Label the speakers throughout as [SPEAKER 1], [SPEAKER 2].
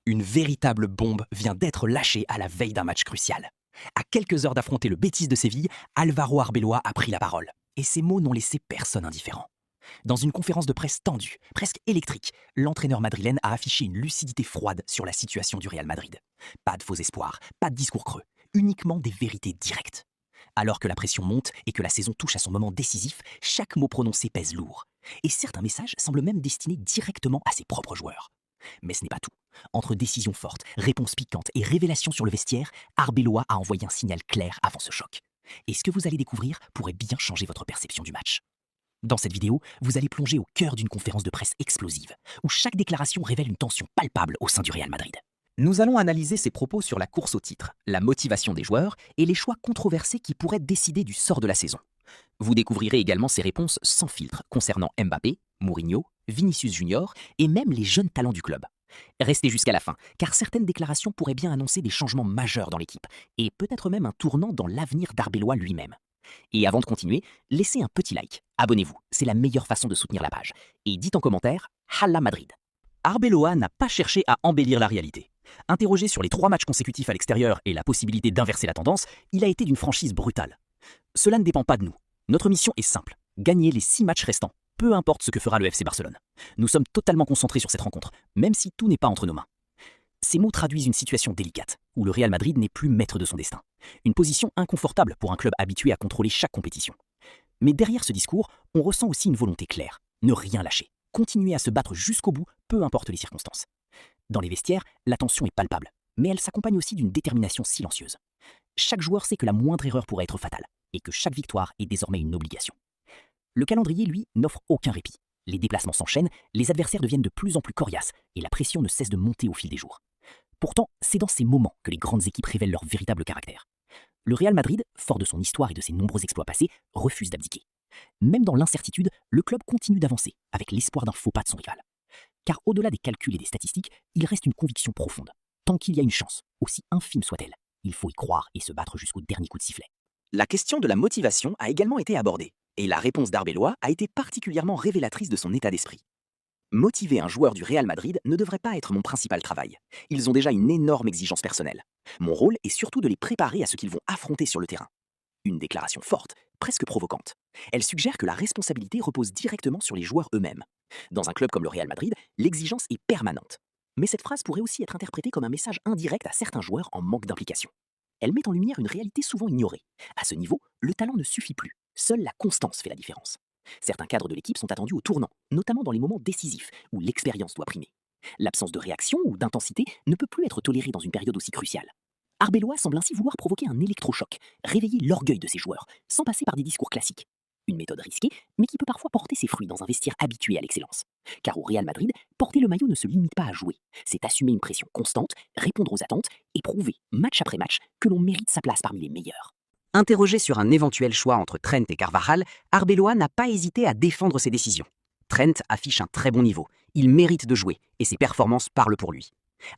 [SPEAKER 1] Une véritable bombe vient d'être lâchée à la veille d'un match crucial. À quelques heures d'affronter le Betis de Séville, Álvaro Arbeloa a pris la parole. Et ces mots n'ont laissé personne indifférent. Dans une conférence de presse tendue, presque électrique, l'entraîneur madrilène a affiché une lucidité froide sur la situation du Real Madrid. Pas de faux espoirs, pas de discours creux, uniquement des vérités directes. Alors que la pression monte et que la saison touche à son moment décisif, chaque mot prononcé pèse lourd. Et certains messages semblent même destinés directement à ses propres joueurs. Mais ce n'est pas tout. Entre décisions fortes, réponses piquantes et révélations sur le vestiaire, Arbeloa a envoyé un signal clair avant ce choc. Et ce que vous allez découvrir pourrait bien changer votre perception du match. Dans cette vidéo, vous allez plonger au cœur d'une conférence de presse explosive, où chaque déclaration révèle une tension palpable au sein du Real Madrid. Nous allons analyser ses propos sur la course au titre, la motivation des joueurs et les choix controversés qui pourraient décider du sort de la saison. Vous découvrirez également ses réponses sans filtre concernant Mbappé, Mourinho, Vinicius Junior et même les jeunes talents du club. Restez jusqu'à la fin, car certaines déclarations pourraient bien annoncer des changements majeurs dans l'équipe, et peut-être même un tournant dans l'avenir d'Arbeloa lui-même. Et avant de continuer, laissez un petit like, abonnez-vous, c'est la meilleure façon de soutenir la page. Et dites en commentaire, Halla Madrid. Arbeloa n'a pas cherché à embellir la réalité. Interrogé sur les 3 matchs consécutifs à l'extérieur et la possibilité d'inverser la tendance, il a été d'une franchise brutale. Cela ne dépend pas de nous. Notre mission est simple, gagner les 6 matchs restants, peu importe ce que fera le FC Barcelone. Nous sommes totalement concentrés sur cette rencontre, même si tout n'est pas entre nos mains. Ces mots traduisent une situation délicate, où le Real Madrid n'est plus maître de son destin. Une position inconfortable pour un club habitué à contrôler chaque compétition. Mais derrière ce discours, on ressent aussi une volonté claire, ne rien lâcher, continuer à se battre jusqu'au bout, peu importe les circonstances. Dans les vestiaires, la tension est palpable, mais elle s'accompagne aussi d'une détermination silencieuse. Chaque joueur sait que la moindre erreur pourrait être fatale, et que chaque victoire est désormais une obligation. Le calendrier, lui, n'offre aucun répit. Les déplacements s'enchaînent, les adversaires deviennent de plus en plus coriaces, et la pression ne cesse de monter au fil des jours. Pourtant, c'est dans ces moments que les grandes équipes révèlent leur véritable caractère. Le Real Madrid, fort de son histoire et de ses nombreux exploits passés, refuse d'abdiquer. Même dans l'incertitude, le club continue d'avancer, avec l'espoir d'un faux pas de son rival. Car au-delà des calculs et des statistiques, il reste une conviction profonde. Tant qu'il y a une chance, aussi infime soit-elle, il faut y croire et se battre jusqu'au dernier coup de sifflet. La question de la motivation a également été abordée, et la réponse d'Arbeloa a été particulièrement révélatrice de son état d'esprit. Motiver un joueur du Real Madrid ne devrait pas être mon principal travail. Ils ont déjà une énorme exigence personnelle. Mon rôle est surtout de les préparer à ce qu'ils vont affronter sur le terrain. Une déclaration forte, presque provocante. Elle suggère que la responsabilité repose directement sur les joueurs eux-mêmes. Dans un club comme le Real Madrid, l'exigence est permanente. Mais cette phrase pourrait aussi être interprétée comme un message indirect à certains joueurs en manque d'implication. Elle met en lumière une réalité souvent ignorée. À ce niveau, le talent ne suffit plus. Seule la constance fait la différence. Certains cadres de l'équipe sont attendus au tournant, notamment dans les moments décisifs où l'expérience doit primer. L'absence de réaction ou d'intensité ne peut plus être tolérée dans une période aussi cruciale. Arbeloa semble ainsi vouloir provoquer un électrochoc, réveiller l'orgueil de ses joueurs, sans passer par des discours classiques. Une méthode risquée, mais qui peut parfois porter ses fruits dans un vestiaire habitué à l'excellence. Car au Real Madrid, porter le maillot ne se limite pas à jouer. C'est assumer une pression constante, répondre aux attentes et prouver, match après match, que l'on mérite sa place parmi les meilleurs. Interrogé sur un éventuel choix entre Trent et Carvajal, Arbeloa n'a pas hésité à défendre ses décisions. Trent affiche un très bon niveau, il mérite de jouer et ses performances parlent pour lui.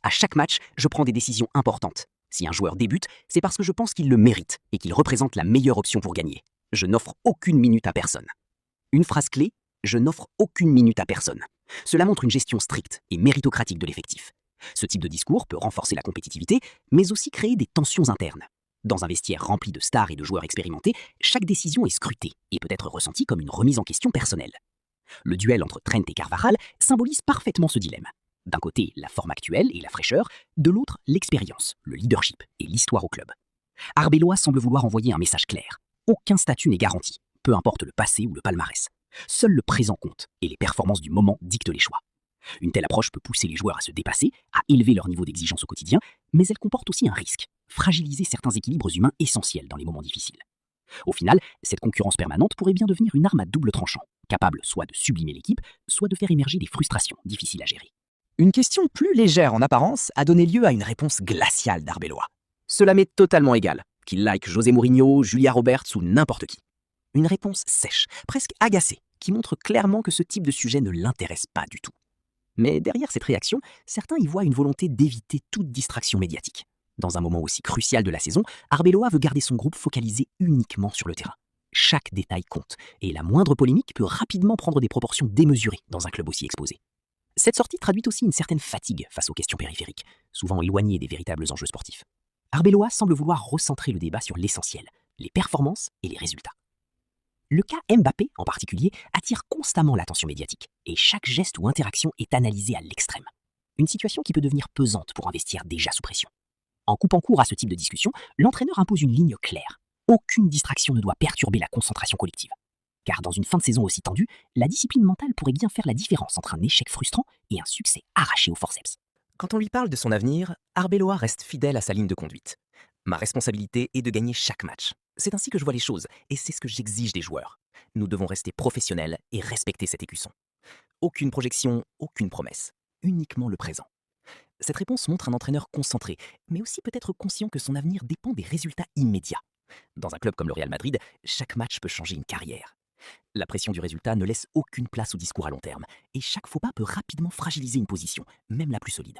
[SPEAKER 1] À chaque match, je prends des décisions importantes. Si un joueur débute, c'est parce que je pense qu'il le mérite et qu'il représente la meilleure option pour gagner. Je n'offre aucune minute à personne. Une phrase clé, je n'offre aucune minute à personne. Cela montre une gestion stricte et méritocratique de l'effectif. Ce type de discours peut renforcer la compétitivité, mais aussi créer des tensions internes. Dans un vestiaire rempli de stars et de joueurs expérimentés, chaque décision est scrutée et peut être ressentie comme une remise en question personnelle. Le duel entre Trent et Carvajal symbolise parfaitement ce dilemme. D'un côté, la forme actuelle et la fraîcheur, de l'autre, l'expérience, le leadership et l'histoire au club. Arbeloa semble vouloir envoyer un message clair. Aucun statut n'est garanti, peu importe le passé ou le palmarès. Seul le présent compte et les performances du moment dictent les choix. Une telle approche peut pousser les joueurs à se dépasser, à élever leur niveau d'exigence au quotidien, mais elle comporte aussi un risque, fragiliser certains équilibres humains essentiels dans les moments difficiles. Au final, cette concurrence permanente pourrait bien devenir une arme à double tranchant, capable soit de sublimer l'équipe, soit de faire émerger des frustrations difficiles à gérer. Une question plus légère en apparence a donné lieu à une réponse glaciale d'Arbeloa. Cela m'est totalement égal, qu'il like José Mourinho, Julia Roberts ou n'importe qui. Une réponse sèche, presque agacée, qui montre clairement que ce type de sujet ne l'intéresse pas du tout. Mais derrière cette réaction, certains y voient une volonté d'éviter toute distraction médiatique. Dans un moment aussi crucial de la saison, Arbeloa veut garder son groupe focalisé uniquement sur le terrain. Chaque détail compte, et la moindre polémique peut rapidement prendre des proportions démesurées dans un club aussi exposé. Cette sortie traduit aussi une certaine fatigue face aux questions périphériques. souvent éloignés des véritables enjeux sportifs. Arbeloa semble vouloir recentrer le débat sur l'essentiel, les performances et les résultats. Le cas Mbappé, en particulier, attire constamment l'attention médiatique, et chaque geste ou interaction est analysé à l'extrême. Une situation qui peut devenir pesante pour un vestiaire déjà sous pression. En coupant court à ce type de discussion, l'entraîneur impose une ligne claire. Aucune distraction ne doit perturber la concentration collective. Car dans une fin de saison aussi tendue, la discipline mentale pourrait bien faire la différence entre un échec frustrant et un succès arraché au forceps. Quand on lui parle de son avenir, Arbeloa reste fidèle à sa ligne de conduite. Ma responsabilité est de gagner chaque match. C'est ainsi que je vois les choses, et c'est ce que j'exige des joueurs. Nous devons rester professionnels et respecter cet écusson. Aucune projection, aucune promesse. Uniquement le présent. Cette réponse montre un entraîneur concentré, mais aussi peut-être conscient que son avenir dépend des résultats immédiats. Dans un club comme le Real Madrid, chaque match peut changer une carrière. La pression du résultat ne laisse aucune place au discours à long terme, et chaque faux pas peut rapidement fragiliser une position, même la plus solide.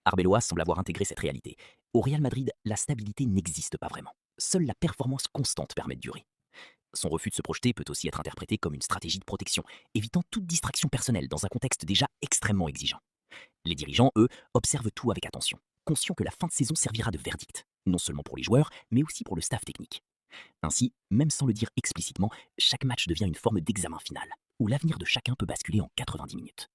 [SPEAKER 1] Arbeloa semble avoir intégré cette réalité. Au Real Madrid, la stabilité n'existe pas vraiment. Seule la performance constante permet de durer. Son refus de se projeter peut aussi être interprété comme une stratégie de protection, évitant toute distraction personnelle dans un contexte déjà extrêmement exigeant. Les dirigeants, eux, observent tout avec attention, conscients que la fin de saison servira de verdict, non seulement pour les joueurs, mais aussi pour le staff technique. Ainsi, même sans le dire explicitement, chaque match devient une forme d'examen final, où l'avenir de chacun peut basculer en 90 minutes.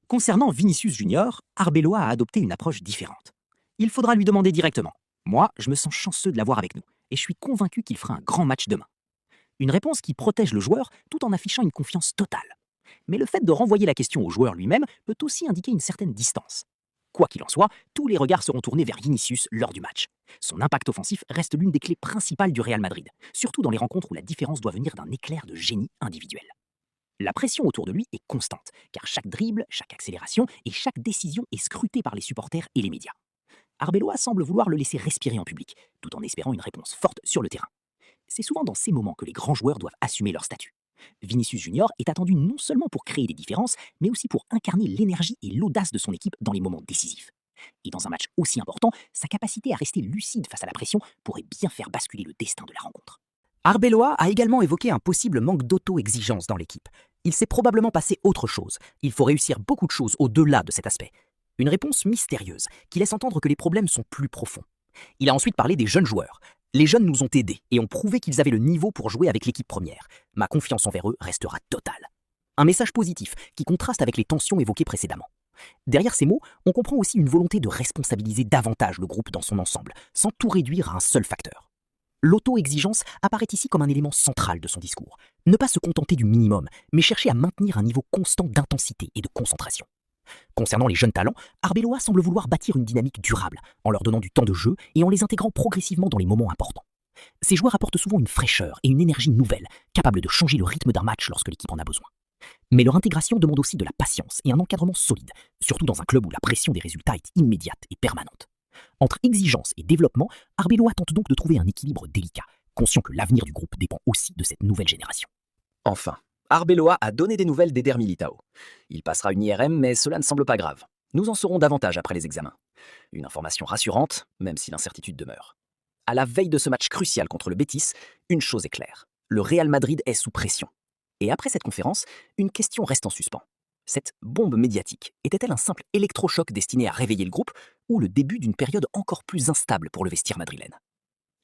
[SPEAKER 1] Concernant Vinicius Junior, Arbeloa a adopté une approche différente. Il faudra lui demander directement. Moi, je me sens chanceux de l'avoir avec nous, et je suis convaincu qu'il fera un grand match demain. Une réponse qui protège le joueur tout en affichant une confiance totale. Mais le fait de renvoyer la question au joueur lui-même peut aussi indiquer une certaine distance. Quoi qu'il en soit, tous les regards seront tournés vers Vinicius lors du match. Son impact offensif reste l'une des clés principales du Real Madrid, surtout dans les rencontres où la différence doit venir d'un éclair de génie individuel. La pression autour de lui est constante, car chaque dribble, chaque accélération et chaque décision est scrutée par les supporters et les médias. Arbeloa semble vouloir le laisser respirer en public, tout en espérant une réponse forte sur le terrain. C'est souvent dans ces moments que les grands joueurs doivent assumer leur statut. Vinicius Junior est attendu non seulement pour créer des différences, mais aussi pour incarner l'énergie et l'audace de son équipe dans les moments décisifs. Et dans un match aussi important, sa capacité à rester lucide face à la pression pourrait bien faire basculer le destin de la rencontre. Arbeloa a également évoqué un possible manque d'auto-exigence dans l'équipe. Il s'est probablement passé autre chose. Il faut réussir beaucoup de choses au-delà de cet aspect. Une réponse mystérieuse qui laisse entendre que les problèmes sont plus profonds. Il a ensuite parlé des jeunes joueurs. Les jeunes nous ont aidés et ont prouvé qu'ils avaient le niveau pour jouer avec l'équipe première. Ma confiance envers eux restera totale. Un message positif qui contraste avec les tensions évoquées précédemment. Derrière ces mots, on comprend aussi une volonté de responsabiliser davantage le groupe dans son ensemble, sans tout réduire à un seul facteur. L'auto-exigence apparaît ici comme un élément central de son discours. Ne pas se contenter du minimum, mais chercher à maintenir un niveau constant d'intensité et de concentration. Concernant les jeunes talents, Arbeloa semble vouloir bâtir une dynamique durable, en leur donnant du temps de jeu et en les intégrant progressivement dans les moments importants. Ces joueurs apportent souvent une fraîcheur et une énergie nouvelle, capables de changer le rythme d'un match lorsque l'équipe en a besoin. Mais leur intégration demande aussi de la patience et un encadrement solide, surtout dans un club où la pression des résultats est immédiate et permanente. Entre exigence et développement, Arbeloa tente donc de trouver un équilibre délicat, conscient que l'avenir du groupe dépend aussi de cette nouvelle génération. Enfin, Arbeloa a donné des nouvelles d'Eder Militao. Il passera une IRM, mais cela ne semble pas grave. Nous en saurons davantage après les examens. Une information rassurante, même si l'incertitude demeure. À la veille de ce match crucial contre le Betis, une chose est claire. Le Real Madrid est sous pression. Et après cette conférence, une question reste en suspens. Cette bombe médiatique était-elle un simple électrochoc destiné à réveiller le groupe ou le début d'une période encore plus instable pour le vestiaire madrilène?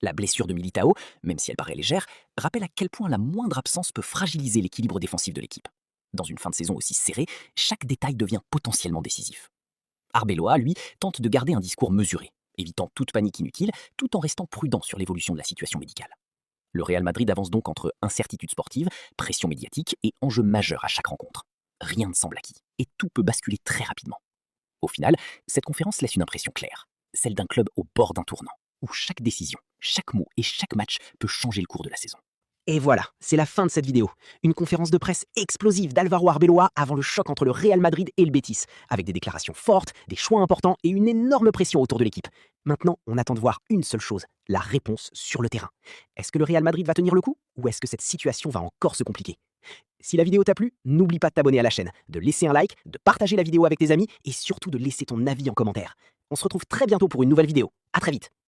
[SPEAKER 1] La blessure de Militao, même si elle paraît légère, rappelle à quel point la moindre absence peut fragiliser l'équilibre défensif de l'équipe. Dans une fin de saison aussi serrée, chaque détail devient potentiellement décisif. Arbeloa, lui, tente de garder un discours mesuré, évitant toute panique inutile, tout en restant prudent sur l'évolution de la situation médicale. Le Real Madrid avance donc entre incertitude sportive, pression médiatique et enjeux majeurs à chaque rencontre. Rien ne semble acquis, et tout peut basculer très rapidement. Au final, cette conférence laisse une impression claire, celle d'un club au bord d'un tournant, où chaque décision, chaque mot et chaque match peut changer le cours de la saison. Et voilà, c'est la fin de cette vidéo. Une conférence de presse explosive d'Álvaro Arbeloa avant le choc entre le Real Madrid et le Betis, avec des déclarations fortes, des choix importants et une énorme pression autour de l'équipe. Maintenant, on attend de voir une seule chose, la réponse sur le terrain. Est-ce que le Real Madrid va tenir le coup ou est-ce que cette situation va encore se compliquer? Si la vidéo t'a plu, n'oublie pas de t'abonner à la chaîne, de laisser un like, de partager la vidéo avec tes amis et surtout de laisser ton avis en commentaire. On se retrouve très bientôt pour une nouvelle vidéo. À très vite.